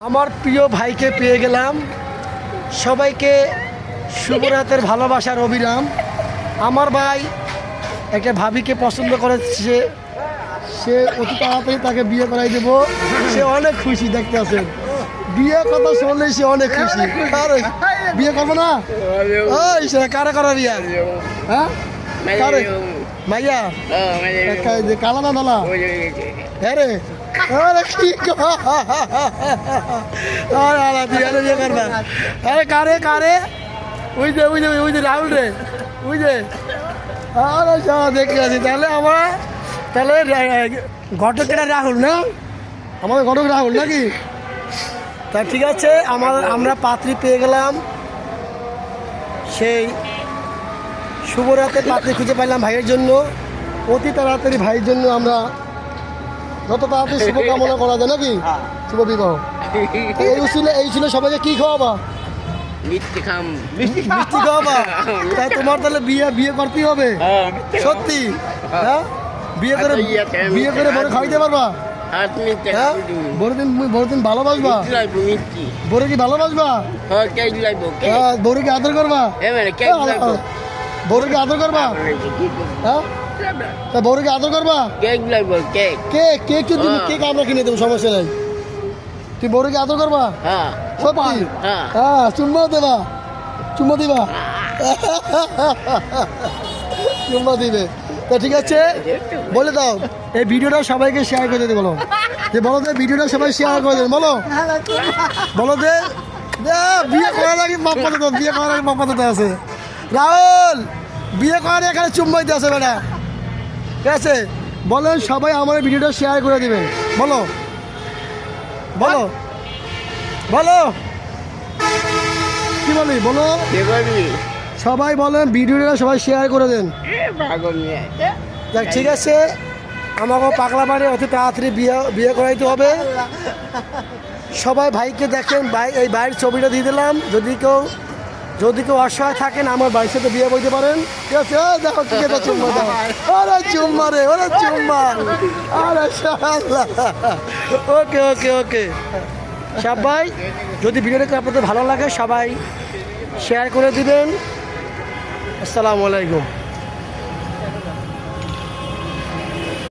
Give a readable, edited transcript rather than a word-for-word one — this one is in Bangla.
আমার প্রিয় ভাইকে পেয়ে গেলাম। সবাইকে শুভরাতের ভালোবাসার অবিরাম। আমার ভাই একটা ভাবিকে পছন্দ করেছে, সে অতি তাড়াতাড়ি তাকে বিয়ে করাই দেবো। সে অনেক খুশি, দেখতে আছেন বিয়ে কথা শুনলে সে অনেক খুশি। আরে বিয়ে করবো না? ওই সে কারে করা বিয়া? হ্যাঁ কারে? মাইয়া কালা না দালা? হ্যাঁ রে, আরে কি বিয়ে করবা? আরে কারে কারে? ওই যে ওই যে ওই যে রাহুল রে, ওই যে আরে সব দেখে আছি। তাহলে আমরা তাহলে ঘটকেরা রাহুল না? আমাদের ঘটক রাহুল নাকি? তা ঠিক আছে, আমরা পাত্রী পেয়ে গেলাম। সেই শুভরাতে পাত্রী খুঁজে পাইলাম ভাইয়ের জন্য। অতি তাড়াতাড়ি ভাইয়ের জন্য আমরা যত তাড়াতাড়ি শুভ কামনা করা যায় নাকি? শুভ বিবাহ। এই ছিল সবাইকে কি খাওয়াবা? মিষ্টি খাওয়াবা? তাই তোমার তাহলে বিয়ে করতেই হবে সত্যি? হ্যাঁ বিয়ে করে বড় খাওয়াইতে পারবা? হ্যাঁ বড়দিন ভালোবাসবা? বড় কি ভালোবাসবা? বড় কি আদর করবা? বড় কি আদর করবা? হ্যাঁ তা বড় কি আদর করবা? কেক আমরা কিনে দেবো, সমস্যা নাই। তুই বড় কি আদর করবা সত্যি? হ্যাঁ চুম্মা দিবা? চুম্মা দিবে? তা ঠিক আছে, বলে দাও এই ভিডিওটা সবাইকে শেয়ার করে দিতে বলো। যে বলো যে ভিডিওটা সবাই শেয়ার করে দেন, বলো বলো যে বিয়ে করার আগে বিয়ে করার আগে বাপ্পাতে আছে। রাহুল বিয়ে করার এখানে চুম্বাই দিয়ে আছে বেটা, ঠিক আছে? বলেন সবাই আমার ভিডিওটা শেয়ার করে দিবেন। বলো বলো বলো কি বলি বলো, সবাই বলেন ভিডিওটা সবাই শেয়ার করে দেন। ঠিক আছে, আমাকে পাগলা বাড়ি অতি তাড়াতাড়ি বিয়ে করাইতে হবে। সবাই ভাইকে দেখেন, এই ভাইয়ের ছবিটা দিয়ে দিলাম। যদি কেউ অসহায় থাকেন আমার ভাইয়ের সাথে বিয়ে বইতে পারেন, ঠিক আছে? দেখো ঠিক আছে, চুম্মা দাও। ওরে চুম্মা রে, ওরে চুম্মা। আরে ওকে ওকে ওকে। সবাই যদি ভিডিওটা আপনাদের ভালো লাগে সবাই শেয়ার করে দিবেন। আসসালামু আলাইকুম।